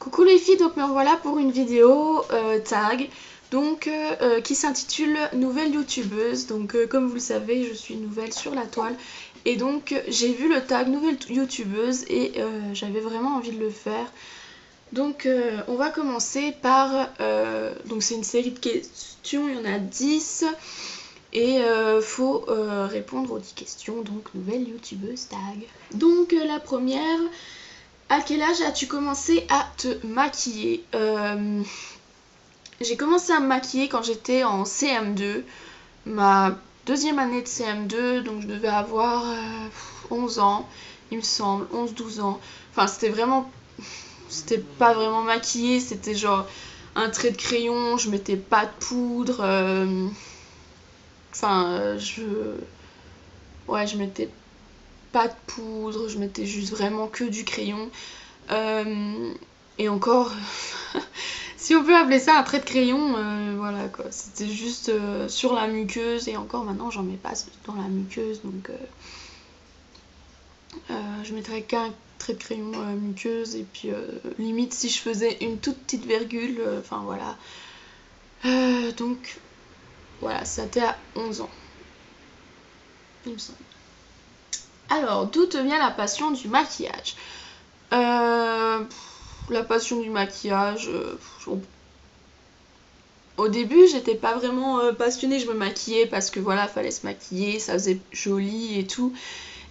Coucou les filles, donc me voilà pour une vidéo tag donc qui s'intitule Nouvelle youtubeuse. Donc comme vous le savez, je suis nouvelle sur la toile et donc j'ai vu le tag Nouvelle youtubeuse et j'avais vraiment envie de le faire. Donc on va commencer par donc c'est une série de questions, il y en a 10 et faut répondre aux 10 questions. Donc nouvelle youtubeuse tag. Donc la première: à quel âge as-tu commencé à te maquiller? J'ai commencé à me maquiller quand j'étais en CM2, ma deuxième année de CM2, donc je devais avoir 11 ans, il me semble, 11-12 ans. Enfin, c'était pas vraiment maquillé, c'était genre un trait de crayon, je mettais pas de poudre, je mettais pas de poudre, je mettais juste vraiment que du crayon. Et encore, si on peut appeler ça un trait de crayon, voilà quoi, c'était juste sur la muqueuse, et encore maintenant j'en mets pas dans la muqueuse, donc je mettrais qu'un trait de crayon dans la muqueuse, et puis limite si je faisais une toute petite virgule, enfin voilà. Donc voilà, c'était à 11 ans, il me semble. Alors, d'où te vient la passion du maquillage? La passion du maquillage, au début j'étais pas vraiment passionnée, je me maquillais parce que voilà, fallait se maquiller, ça faisait joli et tout.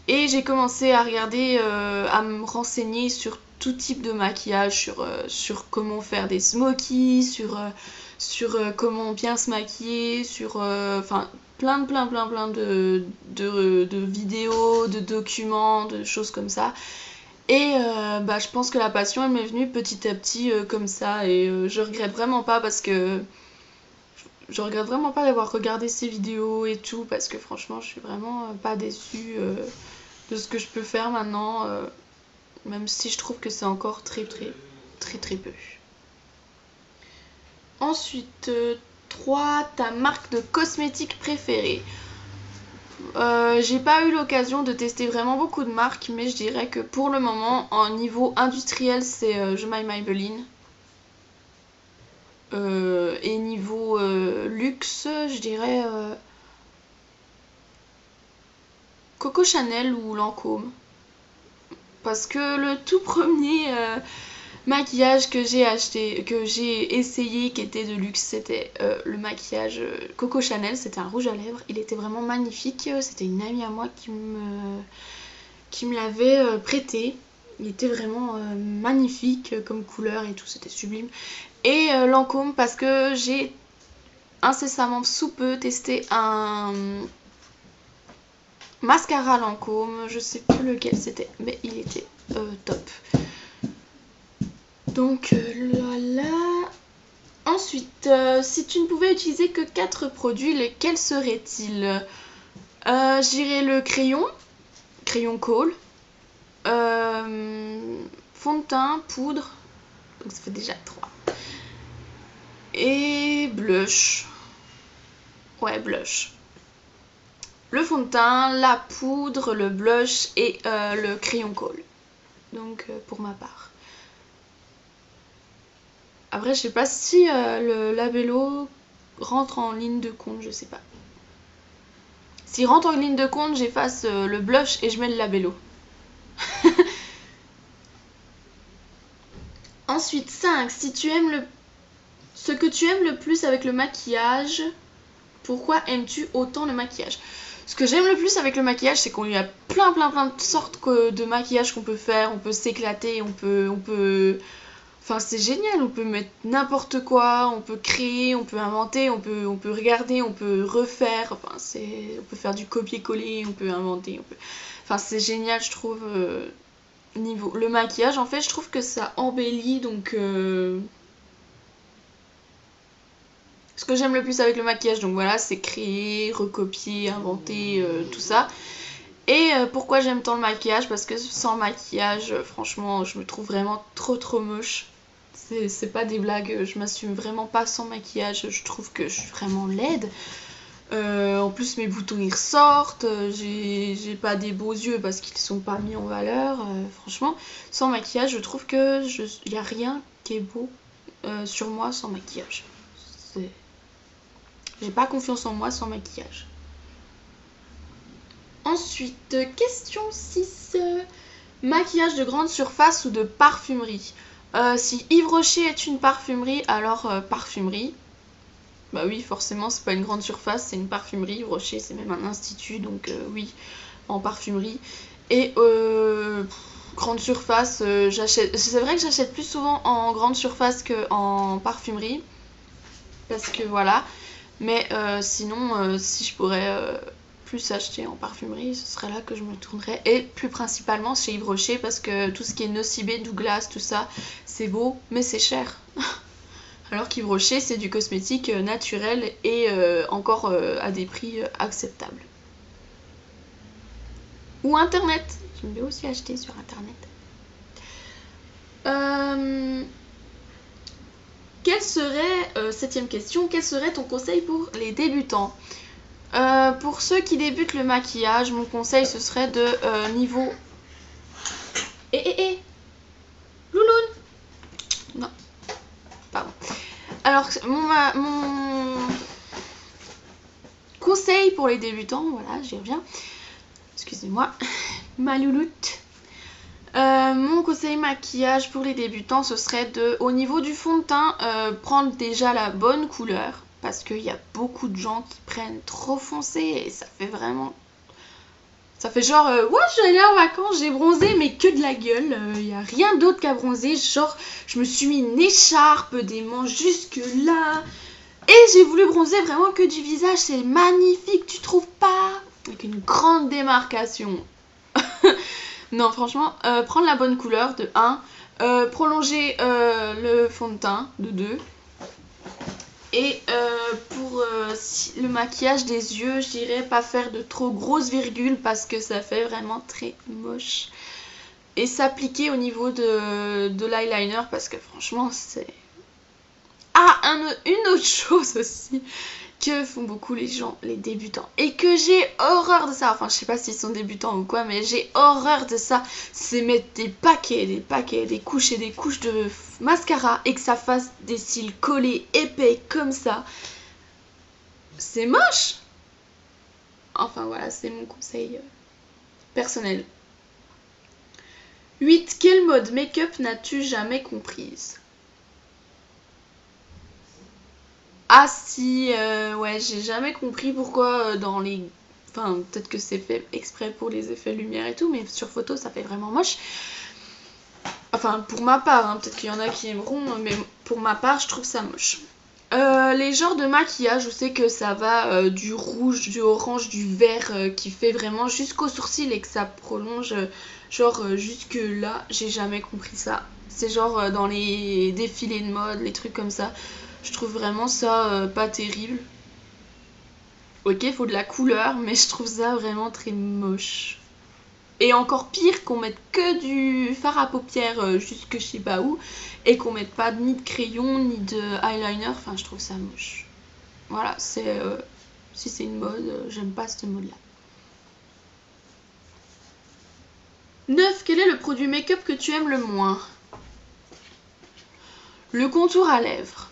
Et j'ai commencé à regarder, à me renseigner sur tout type de maquillage, sur comment faire des smokies, sur comment bien se maquiller, sur enfin plein de vidéos, de documents, de choses comme ça. Et je pense que la passion elle m'est venue petit à petit comme ça, et je regrette vraiment pas, parce que je regrette vraiment pas d'avoir regardé ces vidéos et tout, parce que franchement je suis vraiment pas déçue de ce que je peux faire maintenant, même si je trouve que c'est encore très peu. Ensuite, 3, ta marque de cosmétiques préférée. J'ai pas eu l'occasion de tester vraiment beaucoup de marques, mais je dirais que pour le moment, en niveau industriel, c'est Maybelline. Et niveau luxe, je dirais Coco Chanel ou Lancôme. Parce que le tout premier maquillage que j'ai acheté, que j'ai essayé, qui était de luxe, c'était le maquillage Coco Chanel. C'était un rouge à lèvres, il était vraiment magnifique. C'était une amie à moi qui me l'avait prêté. Il était vraiment magnifique comme couleur et tout, c'était sublime. Et Lancôme, parce que j'ai incessamment sous peu testé un mascara Lancôme, je sais plus lequel c'était, mais il était top. Donc voilà. Ensuite, si tu ne pouvais utiliser que 4 produits, lesquels seraient-ils? Je dirais le crayon Kohl, fond de teint, poudre, donc ça fait déjà 3. Et blush. Ouais, blush. Le fond de teint, la poudre, le blush et le crayon Kohl. Donc pour ma part. Après, je sais pas si le labello rentre en ligne de compte, je sais pas. S'il rentre en ligne de compte, j'efface le blush et je mets le labello. Ensuite, 5. Si tu aimes ce que tu aimes le plus avec le maquillage, pourquoi aimes-tu autant le maquillage? Ce que j'aime le plus avec le maquillage, c'est qu'il y a plein de sortes de maquillage qu'on peut faire. On peut s'éclater, on peut... Enfin, c'est génial, on peut mettre n'importe quoi, on peut créer, on peut inventer, on peut regarder, on peut refaire. Enfin, on peut faire du copier-coller, on peut inventer, Enfin, c'est génial, je trouve. Niveau le maquillage, en fait, je trouve que ça embellit, donc... Ce que j'aime le plus avec le maquillage, donc voilà, c'est créer, recopier, inventer, tout ça. Et pourquoi j'aime tant le maquillage? Parce que sans maquillage, franchement, je me trouve vraiment trop moche. C'est pas des blagues, je m'assume vraiment pas sans maquillage, je trouve que je suis vraiment laide. En plus mes boutons ils ressortent, j'ai pas des beaux yeux parce qu'ils sont pas mis en valeur. Franchement, sans maquillage, je trouve que y a rien qui est beau sur moi sans maquillage. J'ai pas confiance en moi sans maquillage. Ensuite, question 6. Maquillage de grande surface ou de parfumerie. Si Yves Rocher est une parfumerie, alors parfumerie. Bah oui, forcément, c'est pas une grande surface, c'est une parfumerie. Yves Rocher, c'est même un institut, donc oui, en parfumerie. Et grande surface, j'achète. C'est vrai que j'achète plus souvent en grande surface qu'en parfumerie. Parce que voilà. Mais sinon, si je pourrais plus acheter en parfumerie, ce serait là que je me tournerais. Et plus principalement chez Yves Rocher, parce que tout ce qui est Nocibé, Douglas, tout ça, c'est beau, mais c'est cher. Alors qu'Yves Rocher, c'est du cosmétique naturel et encore à des prix acceptables. Ou Internet. J'aime bien aussi acheter sur Internet. Septième question, quel serait ton conseil pour les débutants? Pour ceux qui débutent le maquillage, mon conseil ce serait de niveau... Louloune. Non, pardon. Alors, mon conseil pour les débutants, voilà, j'y reviens. Excusez-moi, ma louloute. Mon conseil maquillage pour les débutants, ce serait au niveau du fond de teint, prendre déjà la bonne couleur. Parce qu'il y a beaucoup de gens qui prennent trop foncé et ça fait vraiment... Ça fait genre, ouais, je suis allée en vacances, j'ai bronzé, mais que de la gueule. Il n'y a rien d'autre qu'à bronzer. Genre, je me suis mis une écharpe, des manches jusque là. Et j'ai voulu bronzer vraiment que du visage. C'est magnifique, tu trouves pas? Avec une grande démarcation. Non, franchement, prendre la bonne couleur, de 1. Prolonger le fond de teint, de 2. Et pour le maquillage des yeux, je dirais pas faire de trop grosses virgules parce que ça fait vraiment très moche. Et s'appliquer au niveau de l'eyeliner parce que franchement c'est... Ah, une autre chose aussi que font beaucoup les gens, les débutants, et que j'ai horreur de ça, enfin je sais pas s'ils sont débutants ou quoi, mais j'ai horreur de ça, c'est mettre des paquets, des couches et des couches de mascara et que ça fasse des cils collés épais comme ça. C'est moche. Enfin voilà, c'est mon conseil personnel. 8. Quelle mode make-up n'as-tu jamais comprise? Ah si, ouais, j'ai jamais compris pourquoi dans les... Enfin, peut-être que c'est fait exprès pour les effets lumière et tout, mais sur photo, ça fait vraiment moche. Enfin, pour ma part, hein, peut-être qu'il y en a qui aimeront, mais pour ma part, je trouve ça moche. Les genres de maquillage, je sais que ça va du rouge, du orange, du vert, qui fait vraiment jusqu'aux sourcils et que ça prolonge genre jusque là. J'ai jamais compris ça. C'est genre dans les défilés de mode, les trucs comme ça. Je trouve vraiment ça pas terrible. Ok, il faut de la couleur, mais je trouve ça vraiment très moche. Et encore pire qu'on mette que du fard à paupières jusque je sais pas où, et qu'on mette pas ni de crayon, ni de eyeliner, enfin je trouve ça moche. Voilà, c'est si c'est une mode, j'aime pas cette mode-là. 9. Quel est le produit make-up que tu aimes le moins? Le contour à lèvres.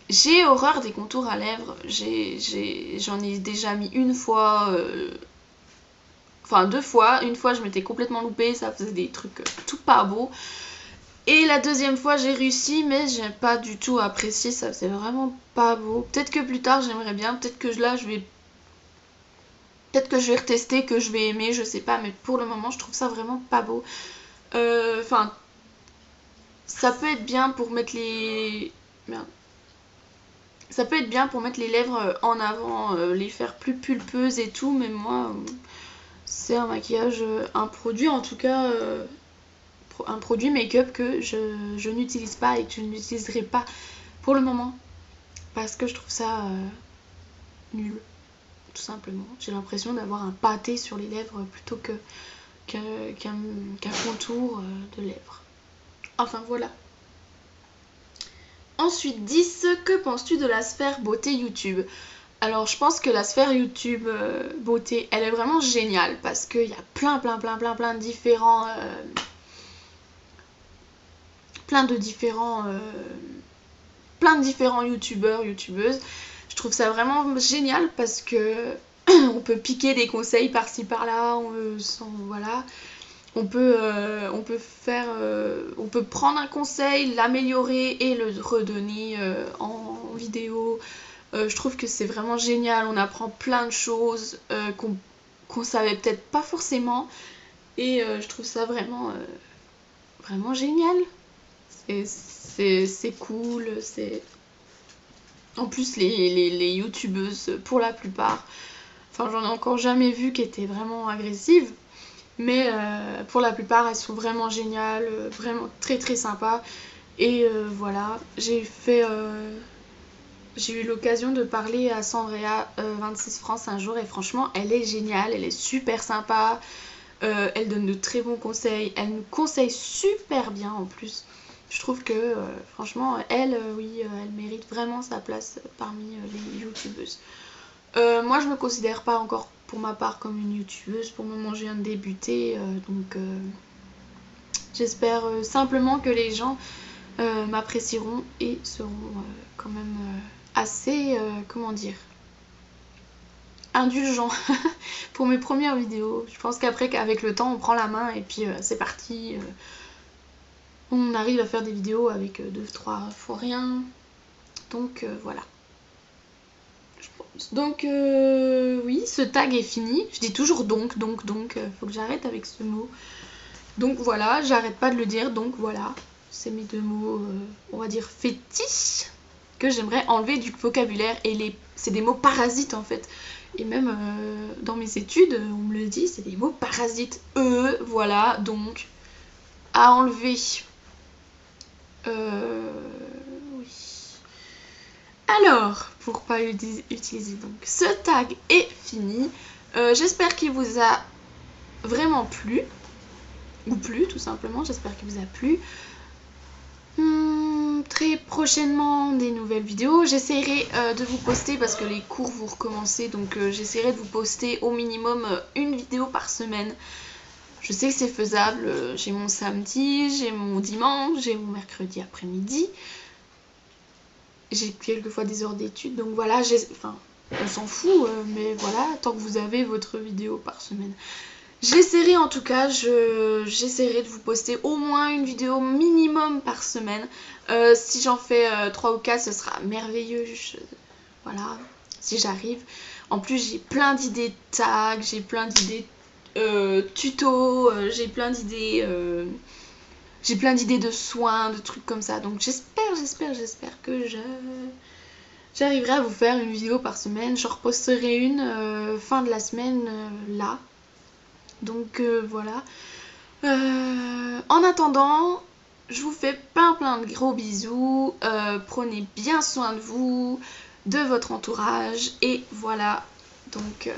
J'ai horreur des contours à lèvres. J'en ai déjà mis une fois, enfin 2 fois. Une fois je m'étais complètement loupée, ça faisait des trucs tout pas beaux. Et la deuxième fois j'ai réussi, mais j'ai pas du tout apprécié, ça faisait vraiment pas beau. Peut-être que plus tard j'aimerais bien, peut-être que là je vais... Peut-être que je vais retester, que je vais aimer, je sais pas, mais pour le moment je trouve ça vraiment pas beau. Enfin, ça peut être bien pour mettre les... Merde. Ça peut être bien pour mettre les lèvres en avant, les faire plus pulpeuses et tout, mais moi, c'est un maquillage, un produit en tout cas, un produit make-up que je n'utilise pas et que je n'utiliserai pas pour le moment. Parce que je trouve ça nul, tout simplement. J'ai l'impression d'avoir un pâté sur les lèvres plutôt qu'un contour de lèvres. Enfin voilà. Ensuite, 10. Que penses-tu de la sphère beauté YouTube? Alors je pense que la sphère YouTube beauté, elle est vraiment géniale parce qu'il y a plein de différents plein de différents youtubeurs, youtubeuses. Je trouve ça vraiment génial parce que on peut piquer des conseils par-ci par-là, voilà. On peut prendre un conseil, l'améliorer et le redonner en vidéo. Je trouve que c'est vraiment génial, on apprend plein de choses qu'on savait peut-être pas forcément. Et je trouve ça vraiment génial. C'est cool, c'est... En plus, les youtubeuses, pour la plupart, enfin j'en ai encore jamais vu qui étaient vraiment agressives, mais pour la plupart, elles sont vraiment géniales, vraiment très sympas. Et voilà, j'ai eu l'occasion de parler à Sandrea 26 France un jour et franchement, elle est géniale, elle est super sympa, elle donne de très bons conseils, elle nous conseille super bien en plus. Je trouve que franchement, oui, elle mérite vraiment sa place parmi les youtubeuses. Moi, je me considère pas encore pour ma part comme une youtubeuse. Pour le moment, je viens de débuter, donc j'espère simplement que les gens m'apprécieront et seront quand même assez, comment dire, indulgents pour mes premières vidéos. Je pense qu'après, qu'avec le temps, on prend la main et puis c'est parti. On arrive à faire des vidéos avec 2-3 fois rien. Donc voilà. Donc oui, ce tag est fini. Je dis toujours donc, faut que j'arrête avec ce mot. Donc voilà, j'arrête pas de le dire, donc voilà. C'est mes deux mots, on va dire fétiches, que j'aimerais enlever du vocabulaire. Et c'est des mots parasites en fait. Et même dans mes études, on me le dit, c'est des mots parasites. Voilà, donc à enlever. Oui. Alors, pour pas utiliser donc ce tag est fini. J'espère qu'il vous a vraiment plu. Ou plu tout simplement, j'espère qu'il vous a plu. Très prochainement des nouvelles vidéos. J'essaierai de vous poster parce que les cours vous recommencez. Donc j'essaierai de vous poster au minimum une vidéo par semaine. Je sais que c'est faisable, j'ai mon samedi, j'ai mon dimanche, j'ai mon mercredi après-midi. J'ai quelquefois des heures d'études, donc voilà, on s'en fout, mais voilà, tant que vous avez votre vidéo par semaine. J'essaierai en tout cas, j'essaierai de vous poster au moins une vidéo minimum par semaine. Si j'en fais 3 ou 4, ce sera merveilleux, voilà, si j'arrive. En plus, j'ai plein d'idées de tags, j'ai plein d'idées tutos, j'ai plein d'idées de soins, de trucs comme ça. Donc j'espère que j'arriverai à vous faire une vidéo par semaine. Je reposterai une fin de la semaine là. Donc voilà. En attendant, je vous fais plein de gros bisous. Prenez bien soin de vous, de votre entourage. Et voilà. Donc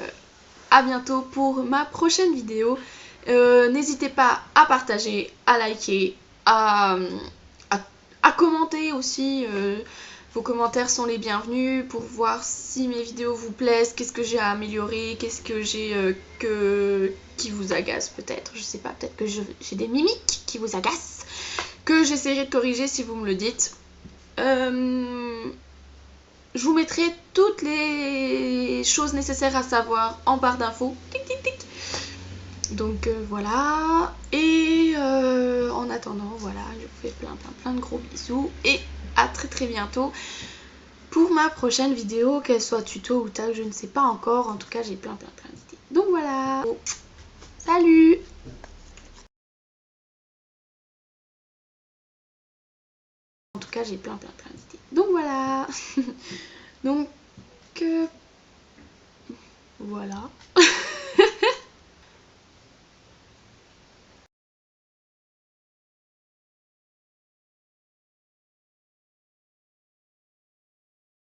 à bientôt pour ma prochaine vidéo. N'hésitez pas à partager, à liker, à commenter aussi. Vos commentaires sont les bienvenus pour voir si mes vidéos vous plaisent, qu'est-ce que j'ai à améliorer, qu'est-ce que j'ai qui vous agace peut-être. Je sais pas, peut-être que j'ai des mimiques qui vous agacent, que j'essaierai de corriger si vous me le dites. Je vous mettrai toutes les choses nécessaires à savoir en barre d'infos. Tic tic tic. Donc voilà. Et en attendant, voilà, je vous fais plein de gros bisous. Et à très bientôt pour ma prochaine vidéo, qu'elle soit tuto ou tag, je ne sais pas encore. En tout cas, j'ai plein d'idées. Donc voilà. Salut! En tout cas, j'ai plein d'idées. Donc voilà. Donc voilà.